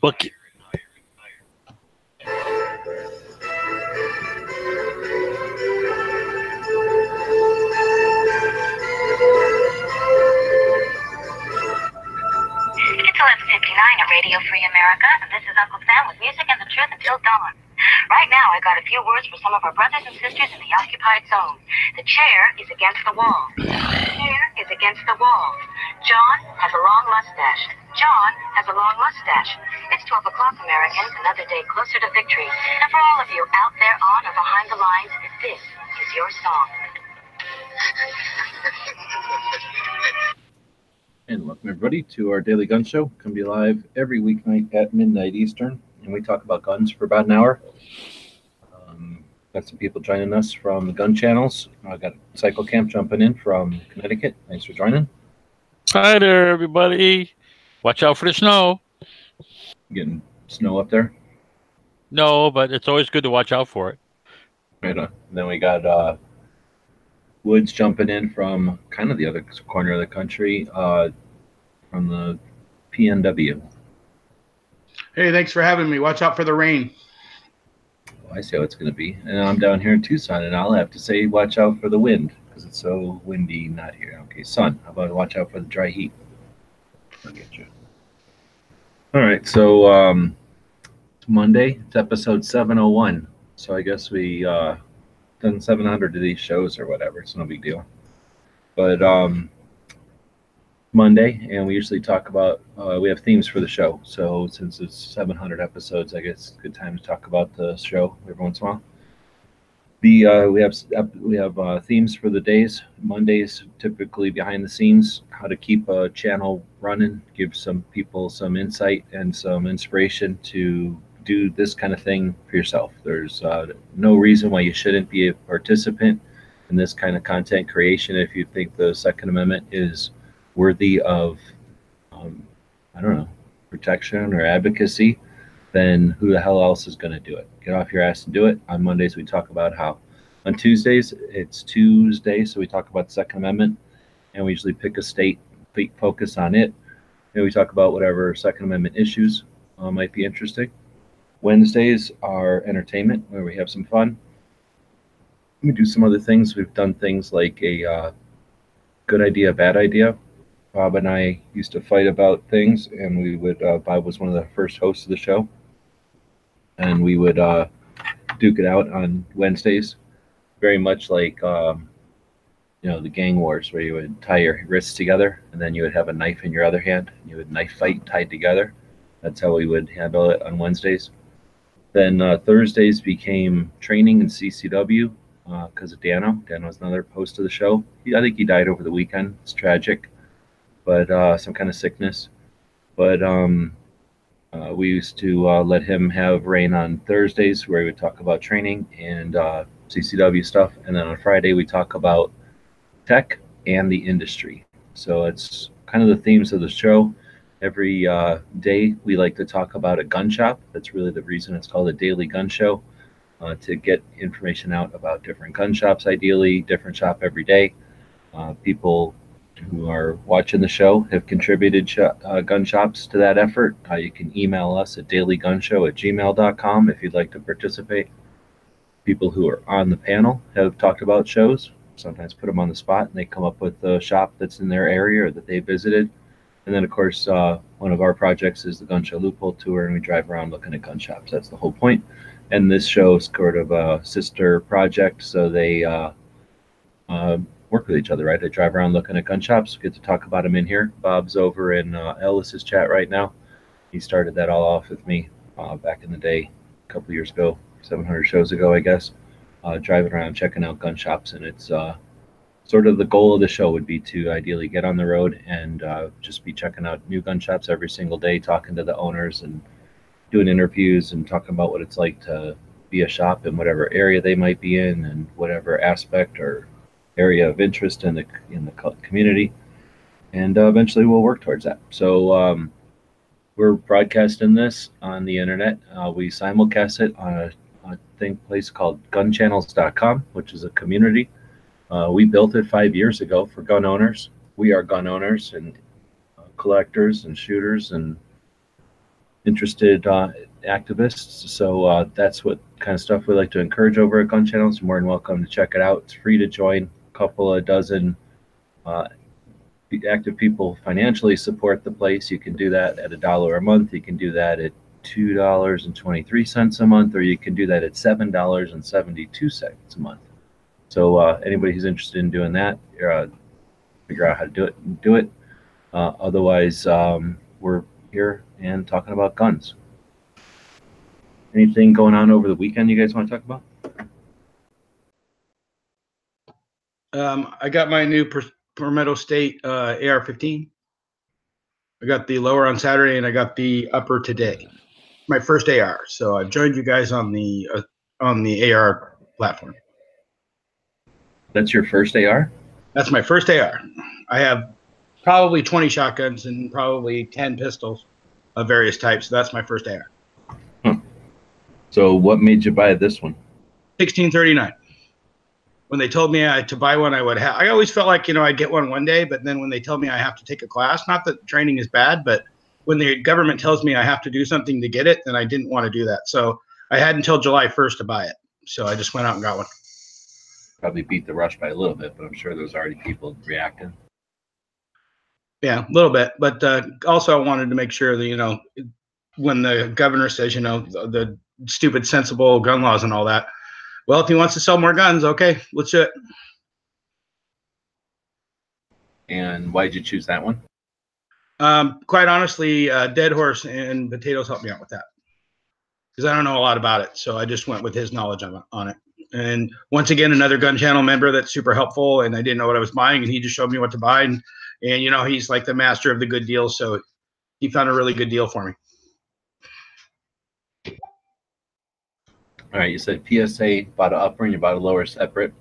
Book it. It's 11:59 at Radio Free America, and this is Uncle Sam with music and the truth until dawn. Right now, I got a few words for some of our brothers and sisters in the occupied zone. The chair is against the wall. The chair is against the wall. John has a long mustache. John has a long mustache. It's 12 o'clock, Americans, another day closer to victory. And for all of you out there on or behind the lines, this is your song. And welcome everybody to our daily gun show. Come be live every weeknight at midnight Eastern, and we talk about guns for about an hour. Got some people joining us from the gun channels. I got Cycle Camp jumping in from Connecticut. Thanks for joining. Hi there, everybody. Watch out for the snow. Getting snow up there? No, but it's always good to watch out for it. Right on. Then we got Woods jumping in from kind of the other corner of the country, from the PNW. Hey, thanks for having me. Watch out for the rain. I see how it's going to be. And I'm down here in Tucson, and I'll have to say watch out for the wind because it's so windy not here. Okay, sun. How about watch out for the dry heat? I'll get you. All right, so it's Monday. It's episode 701. So I guess we done 700 of these shows or whatever. It's no big deal. But Monday, and we usually talk about, we have themes for the show. So since it's 700 episodes, I guess it's a good time to talk about the show every once in a while. We have themes for the days. Mondays, typically behind the scenes, how to keep a channel running, give some people some insight and some inspiration to do this kind of thing for yourself. There's no reason why you shouldn't be a participant in this kind of content creation if you think the Second Amendment is worthy of, protection or advocacy. Then who the hell else is going to do it? Get off your ass and do it. On Mondays, we talk about how. On Tuesdays, it's Tuesday, so we talk about the Second Amendment, and we usually pick a state, focus on it, and we talk about whatever Second Amendment issues might be interesting. Wednesdays are entertainment, where we have some fun. We do some other things. We've done things like a good idea, bad idea. Bob and I used to fight about things, and we would, Bob was one of the first hosts of the show, and we would duke it out on Wednesdays, very much like, the gang wars, where you would tie your wrists together, and then you would have a knife in your other hand, and you would knife fight tied together. That's how we would handle it on Wednesdays. Then Thursdays became training in CCW because of Dano. Dano's another host of the show. I think he died over the weekend. It's tragic, but some kind of sickness. But we used to let him have reign on Thursdays, where we would talk about training and CCW stuff. And then on Friday, we talk about tech and the industry. So it's kind of the themes of the show. Every day, we like to talk about a gun shop. That's really the reason it's called a daily gun show, to get information out about different gun shops, ideally, different shop every day. People who are watching the show have contributed gun shops to that effort. You can email us at dailygunshow@gmail.com if you'd like to participate. People who are on the panel have talked about shows, sometimes put them on the spot, and they come up with a shop that's in their area or that they visited. And then, of course, one of our projects is the Gun Show Loophole Tour, and we drive around looking at gun shops. That's the whole point. And this show is sort of a sister project, so they work with each other, right? They drive around looking at gun shops. Get to talk about them in here. Bob's over in Ellis's chat right now. He started that all off with me back in the day, a couple years ago, 700 shows ago, I guess, driving around checking out gun shops. And it's sort of the goal of the show would be to ideally get on the road and just be checking out new gun shops every single day, talking to the owners and doing interviews and talking about what it's like to be a shop in whatever area they might be in and whatever aspect or area of interest in the community. And eventually we'll work towards that. So we're broadcasting this on the internet. We simulcast it on a place called gunchannels.com, which is a community. We built it 5 years ago for gun owners. We are gun owners and collectors and shooters and interested activists. So that's what kind of stuff we like to encourage over at Gun Channel. So more than welcome to check it out. It's free to join. A couple of dozen active people financially support the place. You can do that at $1 a month. You can do that at $2.23 a month, or you can do that at $7.72 a month. So anybody who's interested in doing that, figure out how to do it. Otherwise, we're here and talking about guns. Anything going on over the weekend you guys want to talk about? I got my new Palmetto State AR-15. I got the lower on Saturday, and I got the upper today. My first AR. So I've joined you guys on the AR platform. That's your first AR? That's my first AR. I have probably 20 shotguns and probably 10 pistols of various types. So that's my first AR. So what made you buy this one? 1639. When they told me to buy one, I would have. I always felt like, I'd get one day, but then when they told me I have to take a class, not that training is bad, but when the government tells me I have to do something to get it, then I didn't want to do that. So I had until July 1st to buy it. So I just went out and got one. Probably beat the rush by a little bit, but I'm sure there's already people reacting. Yeah, a little bit. But also I wanted to make sure that, when the governor says, the stupid, sensible gun laws and all that, well, if he wants to sell more guns, okay, let's do it. And why did you choose that one? Quite honestly, Dead Horse and Potatoes helped me out with that because I don't know a lot about it. So I just went with his knowledge on it. And once again, another Gun Channel member that's super helpful, and I didn't know what I was buying, and he just showed me what to buy. And he's like the master of the good deals, so he found a really good deal for me. All right, you said PSA bought an upper and you bought a lower separate.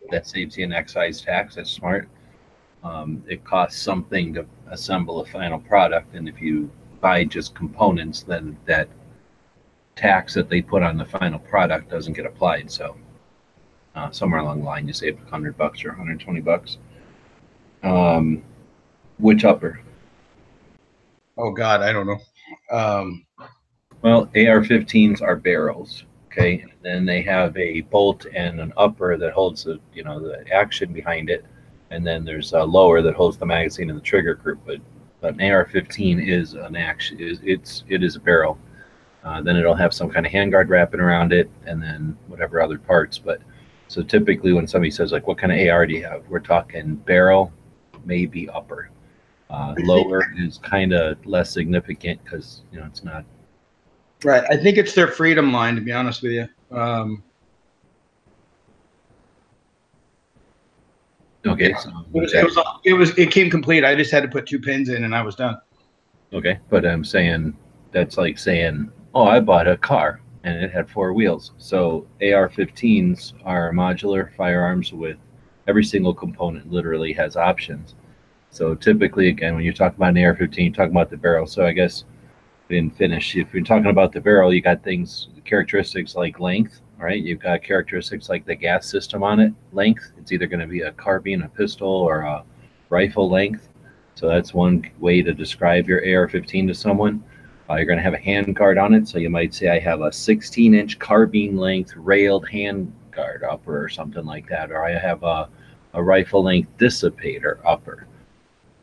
That saves you an excise tax. That's smart. It costs something to assemble a final product, and if you buy just components, then that tax that they put on the final product doesn't get applied. So somewhere along the line, you save $100 or $120. Which upper? Oh God, I don't know. Well, AR-15s are barrels. Okay, and then they have a bolt and an upper that holds the action behind it, and then there's a lower that holds the magazine and the trigger group. But an AR-15 is an action. It is a barrel. Then it'll have some kind of handguard wrapping around it, and then whatever other parts. But so typically, when somebody says like, "What kind of AR do you have?" We're talking barrel, maybe upper. Lower is kind of less significant because it's not. Right. I think it's their Freedom line, to be honest with you. Okay. Yeah. So it came complete. I just had to put 2 pins in and I was done. Okay. But I'm saying that's like saying, oh, I bought a car and it had 4 wheels. So AR-15s are modular firearms with every single component literally has options. So typically, again, when you're talking about an AR-15, you're talking about the barrel. So I guess we didn't finish. If you're talking about the barrel, you got characteristics like length, right? You've got characteristics like the gas system on it, length. It's either going to be a carbine, a pistol, or a rifle length. So that's one way to describe your AR-15 to someone. You're going to have a handguard on it. So you might say, I have a 16-inch carbine length railed handguard upper or something like that. Or I have a rifle length dissipator upper.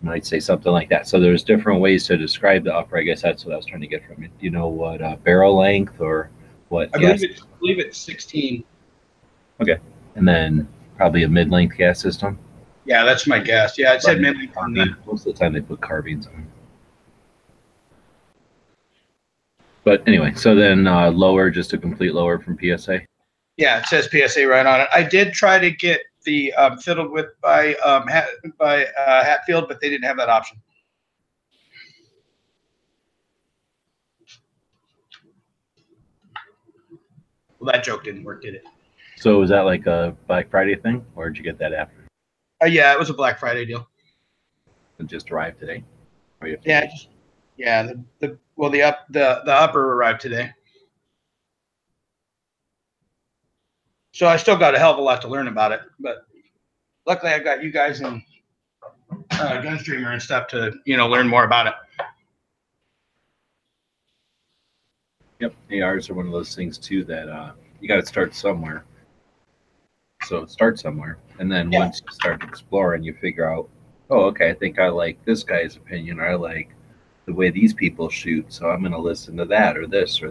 Might say something like that. So there's different ways to describe the upper. I guess that's what I was trying to get from it. Do you know what barrel length or what? I believe it's 16. Okay, and then probably a mid-length gas system. Yeah, that's my guess. Yeah, it said mid-length on that. Most of the time they put carbines on. But anyway, so then lower, just a complete lower from PSA. Yeah, it says PSA right on it. I did try to get the fiddled with by Hatfield, but they didn't have that option. Well, that joke didn't work, did it? So was that like a Black Friday thing, or did you get that after? Yeah, it was a Black Friday deal. It just arrived today. Yeah, the upper arrived today. So I still got a hell of a lot to learn about it, but luckily I got you guys and Gunstreamer and stuff to learn more about it. Yep, ARs are one of those things too that you got to start somewhere. So start somewhere, and then Yeah. once you start exploring, you figure out, oh, okay, I think I like this guy's opinion, or I like the way these people shoot, so I'm going to listen to that or this,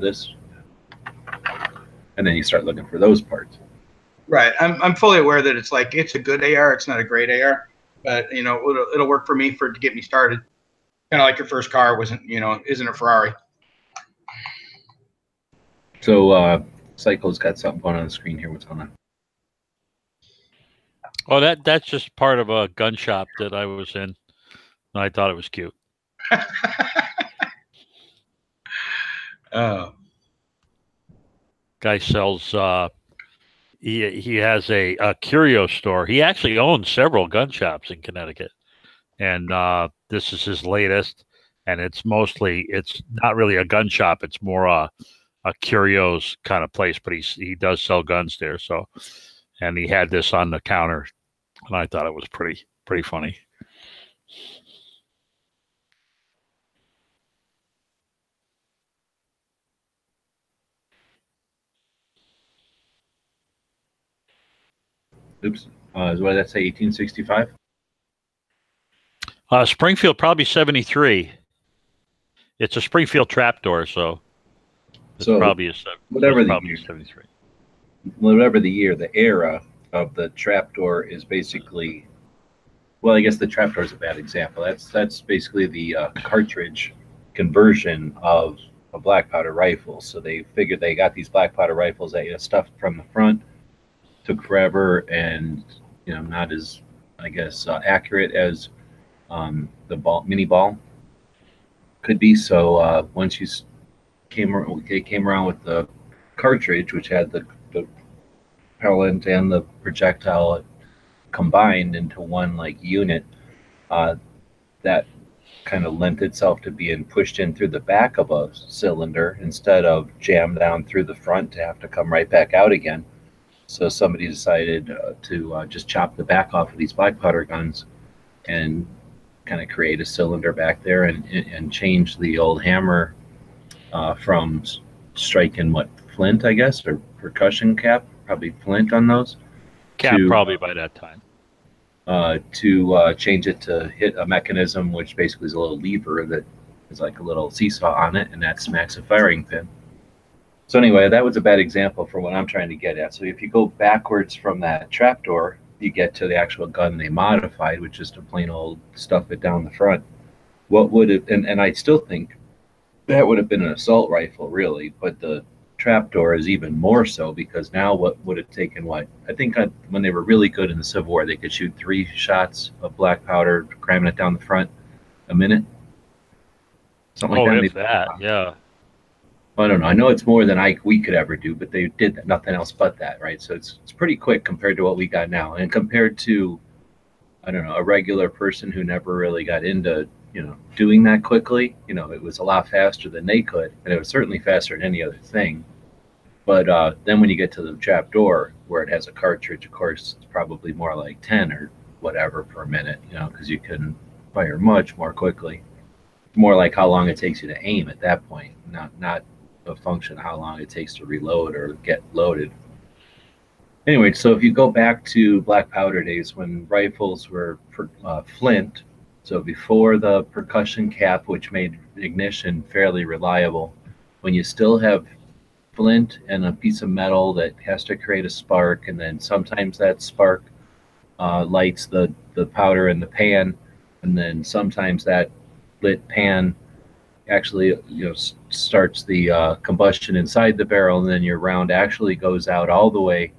and then you start looking for those parts. Right. I'm fully aware that it's like it's a good AR. It's not a great AR, but you know it'll work for me to get me started. Kind of like your first car isn't a Ferrari. So Cycle's got something going on the screen here. What's going on? Oh, that's just part of a gun shop that I was in. And I thought it was cute. Oh. Guy sells. He has a curio store. He actually owns several gun shops in Connecticut, and this is his latest. And it's not really a gun shop. It's more a curios kind of place, but he does sell guns there. So, and he had this on the counter, and I thought it was pretty funny. Oops. What did that say? 1865? Springfield, probably 73. It's a Springfield trapdoor, so it's probably whatever probably year. 73. Whatever the year, the era of the trapdoor is basically, well, I guess the trapdoor is a bad example. That's basically the cartridge conversion of a black powder rifle. So they figured they got these black powder rifles that stuffed from the front, took forever, and not as, I guess, accurate as the mini ball could be. So once they came around with the cartridge, which had the propellant and the projectile combined into one unit, that kind of lent itself to being pushed in through the back of a cylinder instead of jammed down through the front to have to come right back out again. So somebody decided to just chop the back off of these black powder guns and kind of create a cylinder back there and change the old hammer from striking flint, I guess, or percussion cap, probably flint on those. Cap probably by that time. To change it to hit a mechanism, which basically is a little lever that is like a little seesaw on it, and that smacks a firing pin. So anyway, that was a bad example for what I'm trying to get at. So if you go backwards from that trapdoor, you get to the actual gun they modified, which is to plain old stuff it down the front. What would it, and I still think that would have been an assault rifle, really, but the trapdoor is even more so, because now what would have taken I think when they were really good in the Civil War, they could shoot 3 shots of black powder, cramming it down the front a minute. Something like that. Yeah. I don't know. I know it's more than we could ever do, but they did nothing else but that, right? So it's pretty quick compared to what we got now, and compared to, I don't know, a regular person who never really got into doing that quickly. It was a lot faster than they could, and it was certainly faster than any other thing. But then when you get to the trapdoor, where it has a cartridge, of course, it's probably more like 10 or whatever per minute, because you can fire much more quickly. More like how long it takes you to aim at that point, not a function of how long it takes to reload or get loaded. Anyway, so if you go back to black powder days when rifles were flint, so before the percussion cap, which made ignition fairly reliable, when you still have flint and a piece of metal that has to create a spark, and then sometimes that spark lights the powder in the pan, and then sometimes that lit pan actually starts the combustion inside the barrel, and then your round actually goes out all the way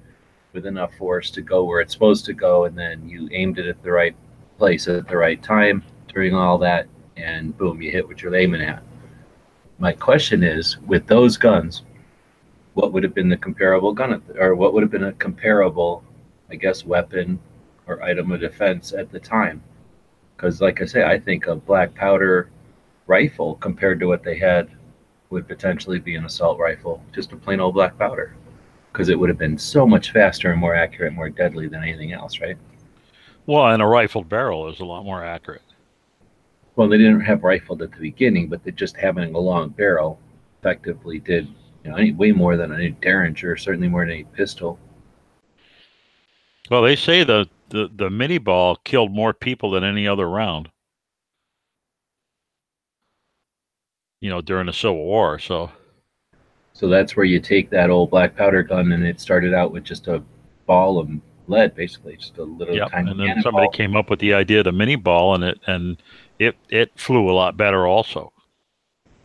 with enough force to go where it's supposed to go, and then you aimed it at the right place at the right time during all that, and boom, you hit what you're aiming at. My question is, with those guns, what would have been the comparable gun, or what would have been a comparable, I guess, weapon or item of defense at the time? Because, like I say, I think a black powder rifle compared to what they had would potentially be an assault rifle, just a plain old black powder, because it would have been so much faster and more accurate, more deadly than anything else, right? Well, and a rifled barrel is a lot more accurate. Well, they didn't have rifled at the beginning, but just having a long barrel effectively did You know, I need way more than a Derringer, certainly more than a pistol. Well, they say the mini ball killed more people than any other round. You know, during the Civil War. So that's where you take that old black powder gun, and it started out with just a ball of lead, basically, just a little yep. tiny And then somebody cannonball. came up with the idea of the mini ball, and it flew a lot better also.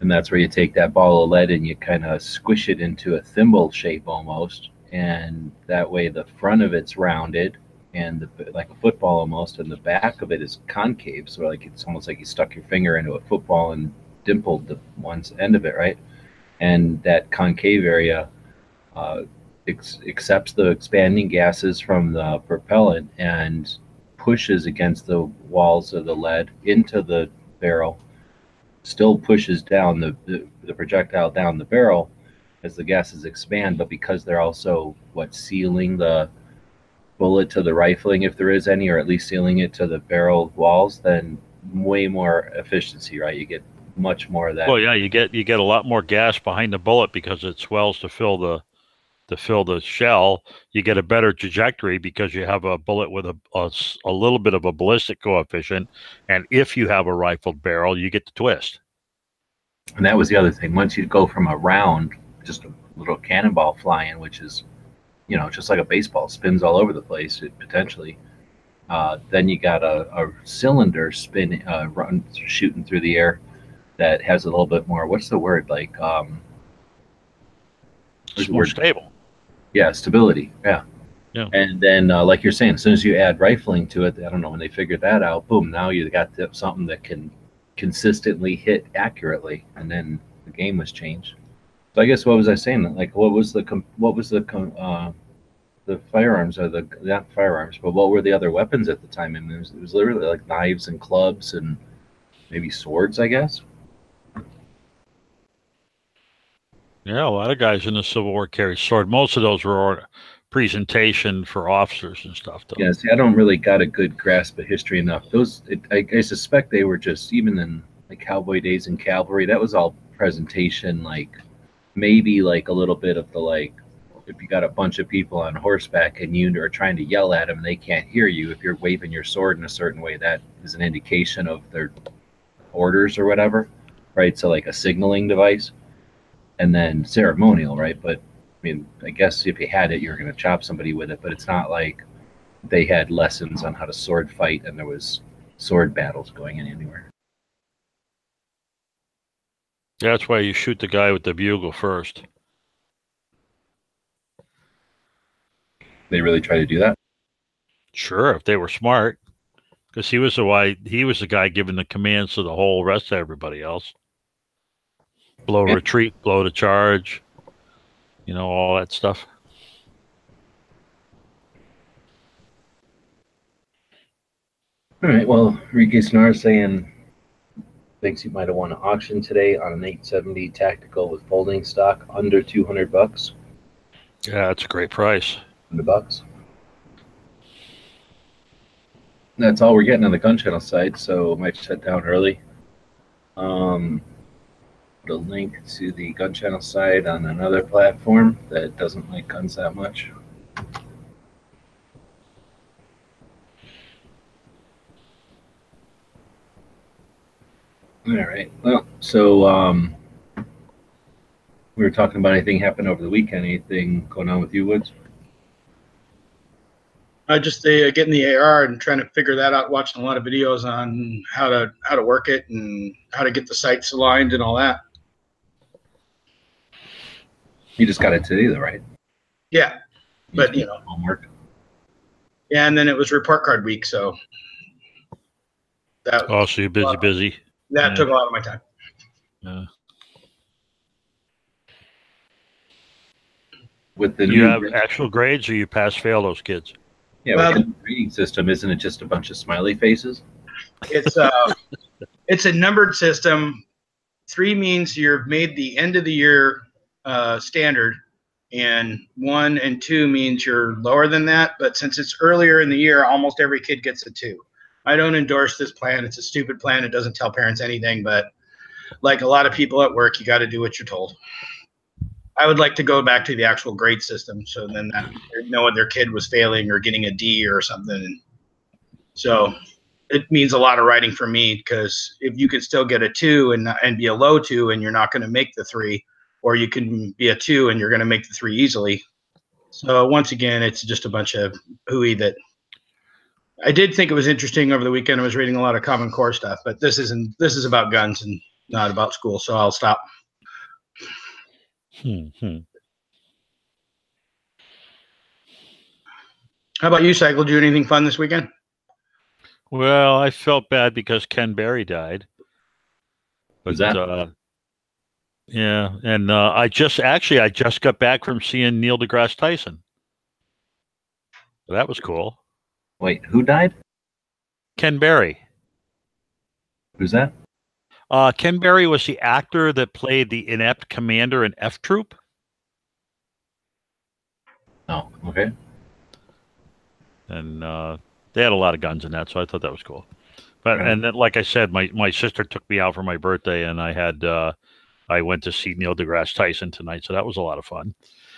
And that's where you take that ball of lead and you kind of squish it into a thimble shape almost, and that way the front of it's rounded and like a football almost, and the back of it is concave, so like it's almost like you stuck your finger into a football and dimpled the one end of it, right? And that concave area uh, accepts the expanding gases from the propellant and pushes against the walls of the lead into the barrel, still pushes down the projectile down the barrel as the gases expand, but because they're also sealing the bullet to the rifling, if there is any, or at least sealing it to the barrel walls, then way more efficiency, right? You get much more of that. Well, yeah, you get a lot more gas behind the bullet because it swells to fill the shell. You get a better trajectory because you have a bullet with a little bit of a ballistic coefficient, and if you have a rifled barrel, you get the twist. And that was the other thing. Once you go from a round, just a little cannonball flying, which is, you know, just like a baseball, spins all over the place, potentially. Then you got a cylinder shooting through the air that has a little bit more. What's the word? Like, it's more stable. Yeah, stability. Yeah. Yeah. And then, like you're saying, as soon as you add rifling to it, I don't know when they figured that out. Boom! Now you got something that can consistently hit accurately, and then the game was changed. So I guess what was I saying? Like, what was the firearms, or the not firearms, but what were the other weapons at the time? I mean, it was literally like knives and clubs and maybe swords, I guess. Yeah, a lot of guys in the Civil War carried sword. Most of those were presentation for officers and stuff, though. Yeah, see, I don't really got a good grasp of history enough. I suspect they were just, even in like cowboy days and cavalry, that was all presentation, like maybe like a little bit of the, like, if you got a bunch of people on horseback and you are trying to yell at them and they can't hear you, if you're waving your sword in a certain way, that is an indication of their orders or whatever, right? So like a signaling device, and then ceremonial, right? But I mean, I guess if you had it, you're going to chop somebody with it, but it's not like they had lessons on how to sword fight and there was sword battles going in anywhere. Yeah, that's why you shoot the guy with the bugle first. They really try to do that? Sure, if they were smart, because he was the guy giving the commands to the whole rest of everybody else. Blow to retreat, blow to charge, you know, all that stuff. All right, well, Enrique Snar saying thinks he might have won an auction today on an 870 tactical with folding stock under $200. Yeah, that's a great price. $100. That's all we're getting on the gun channel side, so I might shut down early. Put a link to the gun channel side on another platform that doesn't like guns that much. All right. Well, so we were talking about anything happened over the weekend. Anything going on with you, Woods? I just getting the AR and trying to figure that out. Watching a lot of videos on how to work it and how to get the sights aligned and all that. You just got it today, though, right? Yeah, but you know, homework. Yeah, and then it was report card week, so that. Oh, so you're busy. That took a lot of my time. Yeah. With the you have actual grades, or you pass fail those kids? Yeah, well, with the grading system, isn't it just a bunch of smiley faces? It's it's a numbered system. 3 means you've made the end of the year standard, and 1 and 2 means you're lower than that. But since it's earlier in the year, almost every kid gets a 2. I don't endorse this plan. It's a stupid plan. It doesn't tell parents anything, but like a lot of people at work, you got to do what you're told. I would like to go back to the actual grade system, so then that knowing their kid was failing or getting a D or something. So it means a lot of writing for me, because if you can still get a 2 and be a low 2 and you're not going to make the 3, or you can be a 2 and you're going to make the 3 easily. So once again, it's just a bunch of hooey that I did think it was interesting over the weekend. I was reading a lot of Common Core stuff, but this is about guns and not about school. So I'll stop. How about you, Cycle? Did you do anything fun this weekend? Well, I felt bad because Ken Berry died. But, Who's that? Yeah, and I just got back from seeing Neil deGrasse Tyson. So that was cool. Wait, who died? Ken Berry. Who's that? Ken Berry was the actor that played the inept commander in F Troop. Oh, okay. And they had a lot of guns in that, so I thought that was cool. But and then, like I said, my sister took me out for my birthday, and I went to see Neil deGrasse Tyson tonight, so that was a lot of fun.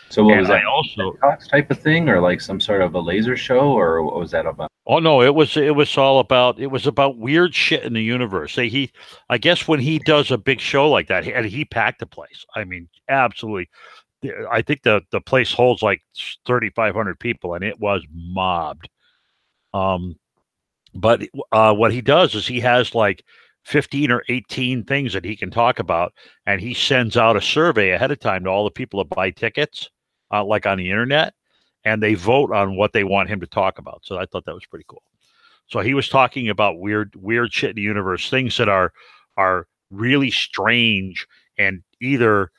So what was that? Also Talks type of thing, or like some sort of a laser show, or what was that about? Oh no, it was about weird shit in the universe. I guess when he does a big show like that, and he packed the place. I mean, absolutely. I think the place holds like 3,500 people, and it was mobbed. But what he does is he has like 15 or 18 things that he can talk about, and he sends out a survey ahead of time to all the people that buy tickets, like on the internet, and they vote on what they want him to talk about. So I thought that was pretty cool. So he was talking about weird shit in the universe, things that are really strange, and either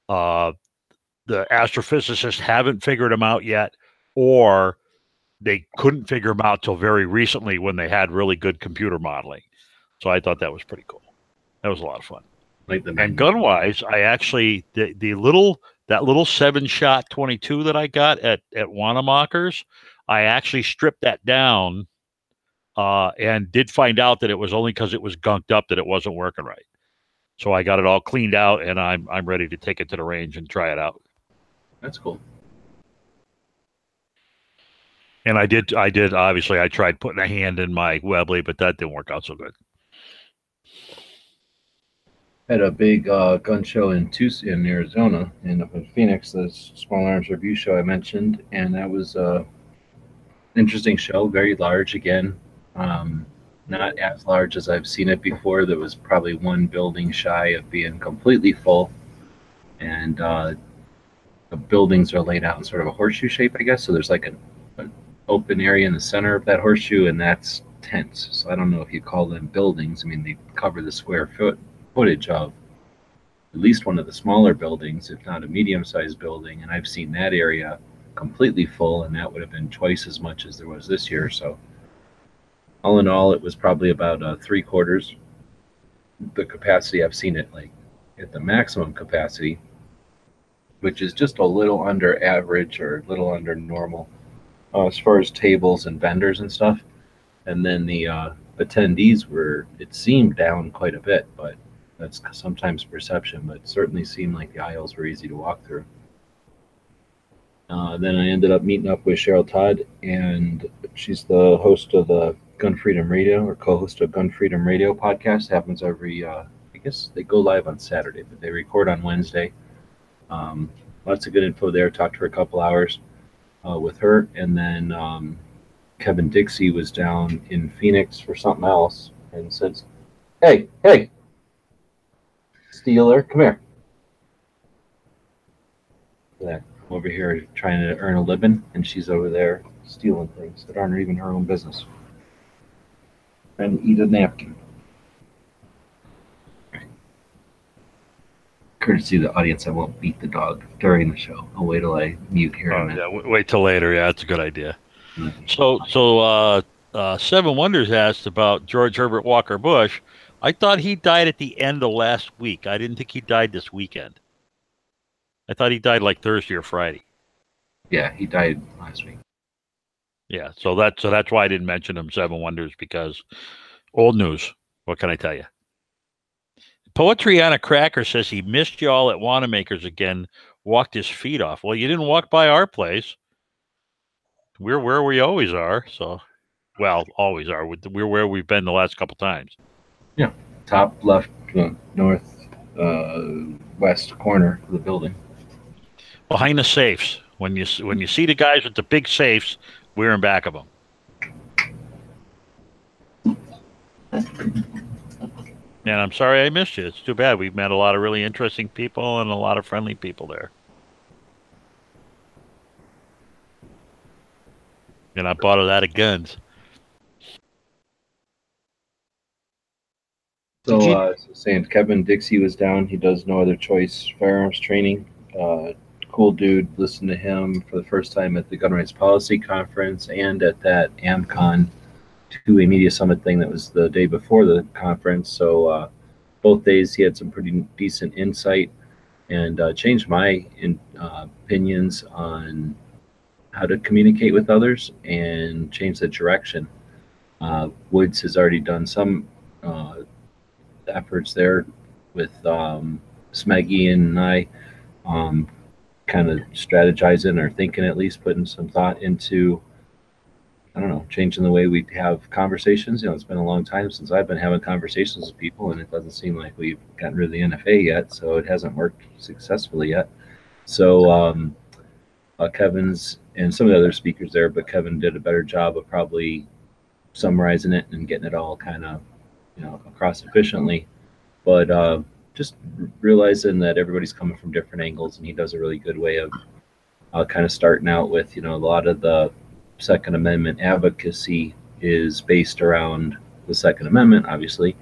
the astrophysicists haven't figured them out yet, or they couldn't figure them out till very recently when they had really good computer modeling. So I thought that was pretty cool. That was a lot of fun. And gun wise, I actually that little 7-shot 22 that I got at Wanamaker's, I actually stripped that down and did find out that it was only because it was gunked up that it wasn't working right. So I got it all cleaned out, and I'm ready to take it to the range and try it out. That's cool. And I did obviously I tried putting a hand in my Webley, but that didn't work out so good. Had a big gun show in Arizona, and up in Phoenix, the Small Arms Review show I mentioned, and that was an interesting show, very large again. Not as large as I've seen it before. There was probably one building shy of being completely full, and the buildings are laid out in sort of a horseshoe shape, I guess. So there's like an open area in the center of that horseshoe, and that's tents. So I don't know if you call them buildings. I mean, they cover the square footage of at least one of the smaller buildings, if not a medium-sized building, and I've seen that area completely full, and that would have been twice as much as there was this year. So all in all, it was probably about 3/4 the capacity. I've seen it like at the maximum capacity, which is just a little under average or a little under normal as far as tables and vendors and stuff. And then the attendees were, it seemed, down quite a bit, but that's sometimes perception, but it certainly seemed like the aisles were easy to walk through. Then I ended up meeting up with Cheryl Todd, and she's the host of the Gun Freedom Radio, or co-host of Gun Freedom Radio podcast. It happens every, I guess they go live on Saturday, but they record on Wednesday. Lots of good info there. Talked to her a couple hours with her, and then Kevin Dixie was down in Phoenix for something else and says, hey, Steeler, come here. Yeah, I'm over here trying to earn a living, and she's over there stealing things that aren't even her own business. And eat a napkin. Courtesy of the audience, I won't beat the dog during the show. I'll wait till I mute here. Yeah, wait till later. Yeah, that's a good idea. So Seven Wonders asked about George Herbert Walker Bush. I thought he died at the end of last week. I didn't think he died this weekend. I thought he died like Thursday or Friday. Yeah, he died last week. Yeah, so that's why I didn't mention him, Seven Wonders, because old news. What can I tell you? Poetry on a Cracker says he missed y'all at Wanamaker's again, walked his feet off. Well, you didn't walk by our place. We're where we always are. So, well, always are. We're where we've been the last couple times. Yeah, top left, north, west corner of the building. Behind the safes. When you see the guys with the big safes, we're in back of them. And I'm sorry I missed you. It's too bad. We've met a lot of really interesting people and a lot of friendly people there. And I bought a lot of guns. So, saying Kevin Dixie was down. He does No Other Choice firearms training. Cool dude. Listened to him for the first time at the Gun Rights Policy Conference and at that AmCon 2A Media Summit thing that was the day before the conference. So both days he had some pretty decent insight and changed my opinions on how to communicate with others and change the direction. Woods has already done some efforts there with Smeggy and I kind of strategizing or thinking, at least putting some thought into, I don't know, changing the way we have conversations. It's been a long time since I've been having conversations with people, and it doesn't seem like we've gotten rid of the NFA yet, so it hasn't worked successfully yet. So Kevin's and some of the other speakers there, but Kevin did a better job of probably summarizing it and getting it all kind of, across efficiently. But just realizing that everybody's coming from different angles, and he does a really good way of kind of starting out with, a lot of the Second Amendment advocacy is based around the Second Amendment, obviously,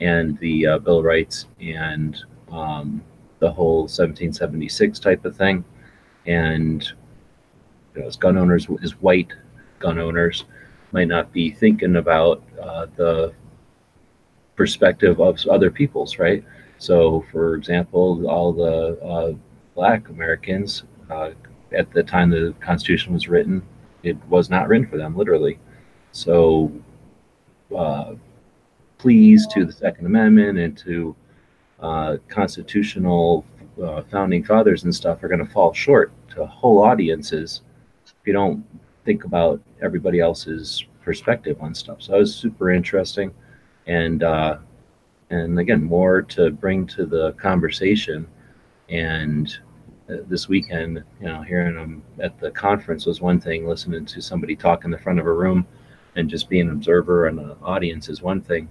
and the Bill of Rights and the whole 1776 type of thing. And as gun owners, as white gun owners, might not be thinking about the perspective of other people's, right? So, for example, all the Black Americans, at the time the Constitution was written, it was not written for them, literally. So, pleas to the Second Amendment and to constitutional founding fathers and stuff are going to fall short to whole audiences if you don't think about everybody else's perspective on stuff. So that was super interesting, and again, more to bring to the conversation. And this weekend, hearing them at the conference was one thing. Listening to somebody talk in the front of a room and just being an observer and an audience is one thing.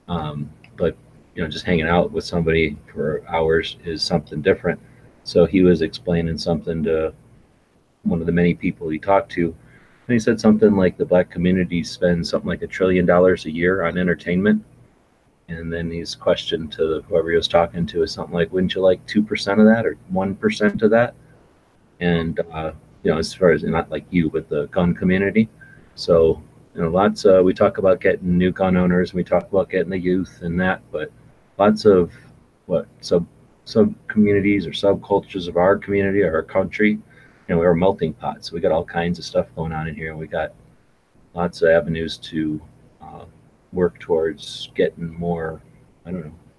But just hanging out with somebody for hours is something different. So he was explaining something to one of the many people he talked to, and he said something like the Black community spends something like $1 trillion a year on entertainment. And then his question to whoever he was talking to is something like, wouldn't you like 2% of that or 1% of that? And, as far as not like you, but the gun community. So, lots, we talk about getting new gun owners, and we talk about getting the youth and that, but lots of sub communities or subcultures of our community or our country. We're a melting pot. So we got all kinds of stuff going on in here. And we got lots of avenues to work towards getting more,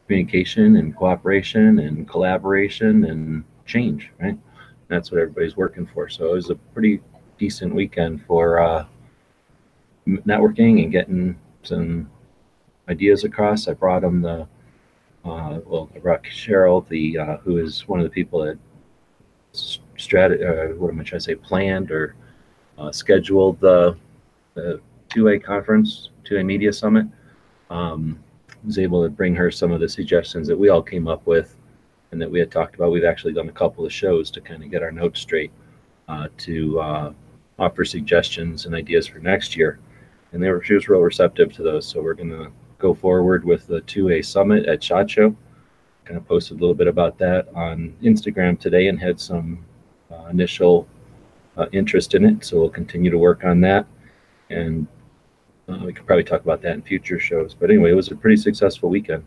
communication and cooperation and collaboration and change, right? That's what everybody's working for. So it was a pretty decent weekend for networking and getting some ideas across. I brought him I brought Cheryl, who is one of the people that planned or scheduled the 2A conference, 2A Media Summit. Was able to bring her some of the suggestions that we all came up with and that we had talked about. We've actually done a couple of shows to kind of get our notes straight, to offer suggestions and ideas for next year. And she was real receptive to those. So we're going to go forward with the 2A Summit at SHOT Show. Kind of posted a little bit about that on Instagram today and had some initial interest in it. So we'll continue to work on that. And we could probably talk about that in future shows. But anyway, it was a pretty successful weekend,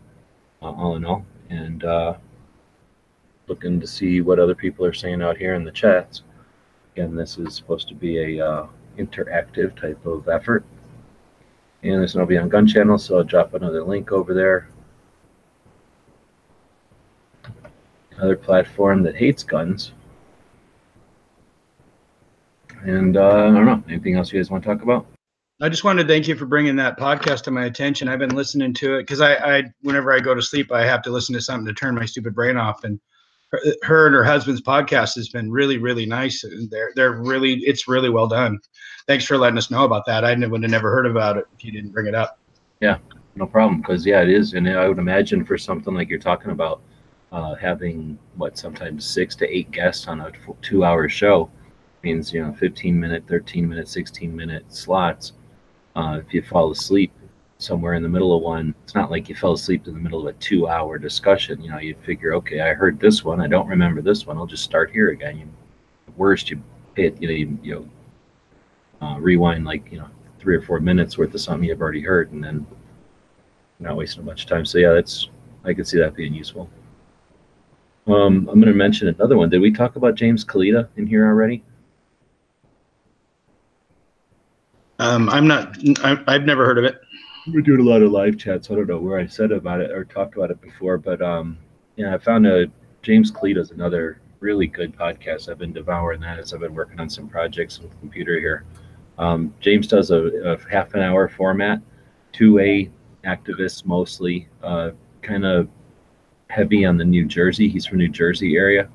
all in all. And looking to see what other people are saying out here in the chats. Again, this is supposed to be a interactive type of effort. And this will be on Gun Channel, so I'll drop another link over there. another platform that hates guns. And I don't know, anything else you guys want to talk about? I just wanted to thank you for bringing that podcast to my attention. I've been listening to it because I whenever I go to sleep, I have to listen to something to turn my stupid brain off. And her and her husband's podcast has been really, really nice. It's really well done. Thanks for letting us know about that. I would have never heard about it if you didn't bring it up. Yeah, no problem. Because yeah, it is, and I would imagine for something like you're talking about, having sometimes 6 to 8 guests on a 2-hour show means 15-minute, 13-minute, 16-minute slots. If you fall asleep somewhere in the middle of one, it's not like you fell asleep in the middle of a 2-hour discussion. You figure, okay, I heard this one, I don't remember this one. I'll just start here again. Worst, you hit, rewind 3 or 4 minutes worth of something you've already heard, and then not wasting a bunch of time. So yeah, I could see that being useful. I'm going to mention another one. Did we talk about James Kalita in here already? I've never heard of it. We're doing a lot of live chats. I don't know where I said about it or talked about it before, but yeah, I found James Kalita is another really good podcast. I've been devouring that as I've been working on some projects with the computer here. James does a half an hour format, 2A activists mostly, kind of heavy on the New Jersey. He's from New Jersey area,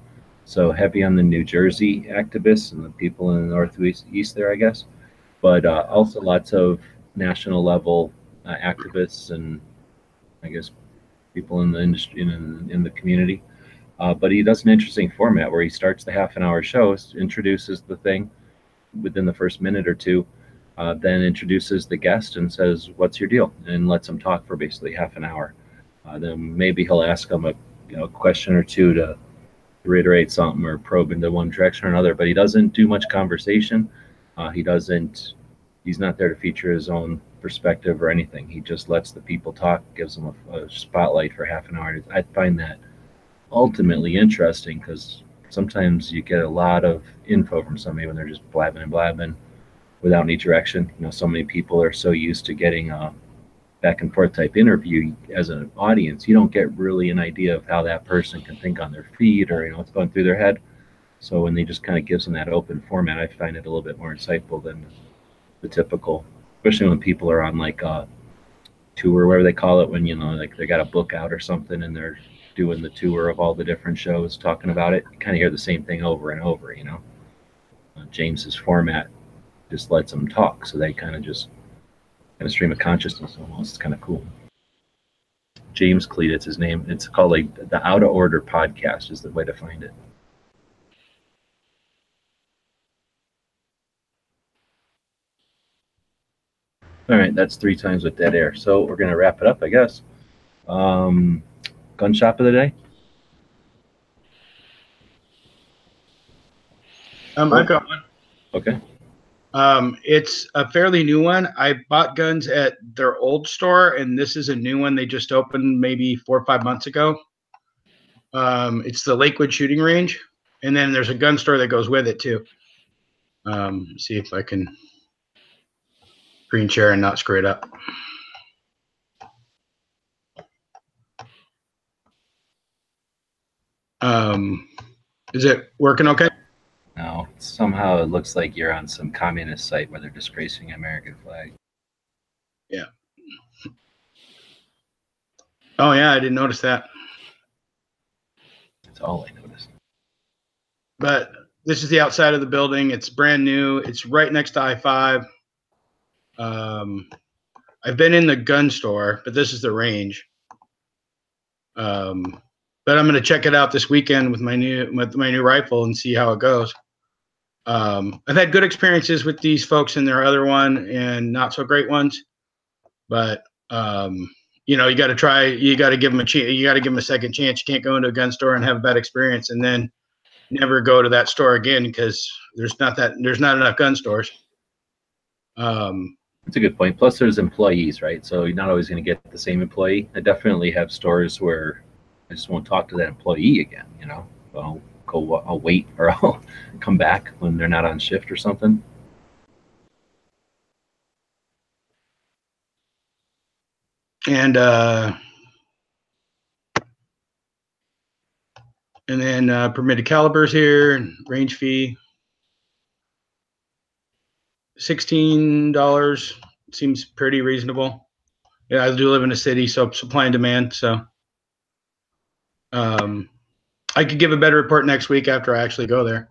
so heavy on the New Jersey activists and the people in the northeast there, I guess. But also lots of national level activists and I guess people in the industry in the community. But he does an interesting format where he starts the half an hour show, introduces the thing within the first minute or two, then introduces the guest and says, "What's your deal?" and lets them talk for basically half an hour. Then maybe he'll ask them a question or two to reiterate something or probe into one direction or another. But he doesn't do much conversation. He's not there to feature his own perspective or anything. He just lets the people talk, gives them a spotlight for half an hour. I find that ultimately interesting because sometimes you get a lot of info from somebody when they're just blabbing and blabbing without any direction. So many people are so used to getting a back and forth type interview as an audience, you don't get really an idea of how that person can think on their feet or what's going through their head. So when they just kind of gives them that open format, I find it a little bit more insightful than the typical, especially when people are on like a tour, whatever they call it, when like they got a book out or something and they're doing the tour of all the different shows talking about it. You kind of hear the same thing over and over. James's format just lets them talk, so they kind of stream of consciousness almost. It's kind of cool. James Kalita, it's his name. It's called the Out of Order Podcast is the way to find it. All right, that's 3 times with dead air. So we're going to wrap it up, I guess. Gun shop of the day? I've got one. Okay. It's a fairly new one. I bought guns at their old store, and this is a new one they just opened maybe 4 or 5 months ago. It's the Lakewood Shooting Range, and then there's a gun store that goes with it too. See if I can screen share and not screw it up. Is it working okay? No, somehow it looks like you're on some communist site where they're disgracing the American flag. Yeah. Oh yeah, I didn't notice that. That's all I noticed. But this is the outside of the building. It's brand new. It's right next to I-5. I've been in the gun store, but this is the range. But I'm going to check it out this weekend with my new rifle and see how it goes. I've had good experiences with these folks in their other one and not so great ones, but you got to try. You got to give them a chance. You got to give them a second chance. You can't go into a gun store and have a bad experience and then never go to that store again because there's not enough gun stores. That's a good point. Plus, there's employees, right? So you're not always going to get the same employee. I definitely have stores where I just won't talk to that employee again. I'll wait or I'll come back when they're not on shift or something. And And then permitted calibers here and range fee. $16 seems pretty reasonable. Yeah, I do live in a city, so supply and demand. So I could give a better report next week after I actually go there.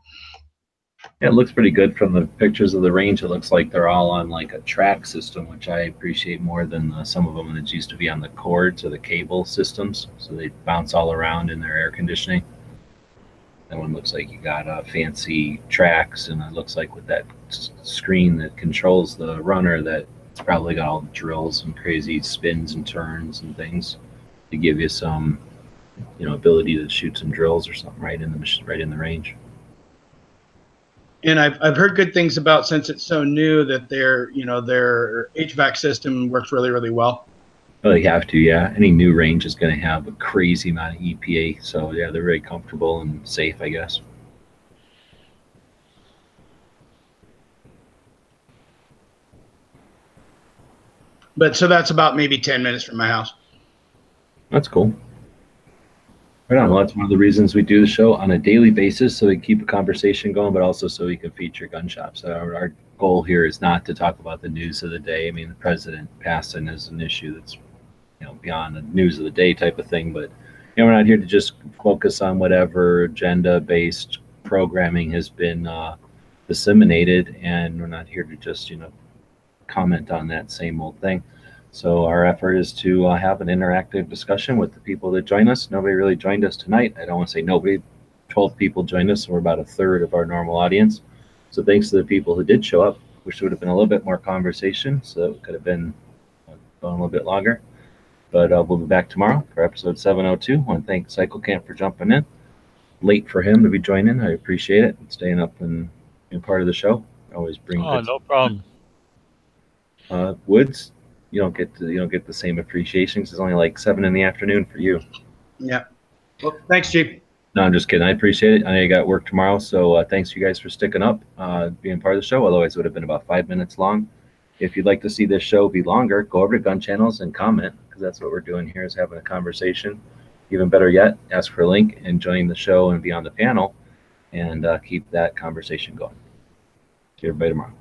Yeah, it looks pretty good from the pictures of the range. It looks like they're all on like a track system, which I appreciate more than some of them that used to be on the cords or the cable systems. So they bounce all around in their air conditioning. That one looks like you got fancy tracks, and it looks like with that screen that controls the runner, that it's probably got all the drills and crazy spins and turns and things to give you some, ability to shoot some drills or something right in the range. And I've heard good things about, since it's so new, that their HVAC system works really, really well. Well, they have to, yeah. Any new range is going to have a crazy amount of EPA, so yeah, they're very comfortable and safe, I guess. But so that's about maybe 10 minutes from my house. That's cool. Right on. Well, that's one of the reasons we do the show on a daily basis, so we keep a conversation going, but also so we can feature gun shops. Our goal here is not to talk about the news of the day. I mean, the president passing is an issue that's beyond the news of the day type of thing, but we're not here to just focus on whatever agenda-based programming has been disseminated, and we're not here to just comment on that same old thing. So our effort is to have an interactive discussion with the people that join us. Nobody really joined us tonight. I don't want to say nobody. 12 people joined us, so we're about a third of our normal audience. So thanks to the people who did show up. Wish there would have been a little bit more conversation, so it could have been going a little bit longer. But we'll be back tomorrow for episode 702. I want to thank Cycle Camp for jumping in. Late for him to be joining. I appreciate it. Staying up and being part of the show. Always bring. Oh, no problem. Woods, you don't get the same appreciation. It's only like 7 in the afternoon for you. Yeah. Well, thanks, Chief. No, I'm just kidding. I appreciate it. I know you got work tomorrow, so thanks you guys for sticking up, being part of the show. Otherwise, it would have been about 5 minutes long. If you'd like to see this show be longer, go over to Gun Channels and comment, because that's what we're doing here, is having a conversation. Even better yet, ask for a link and join the show and be on the panel and keep that conversation going. See everybody tomorrow.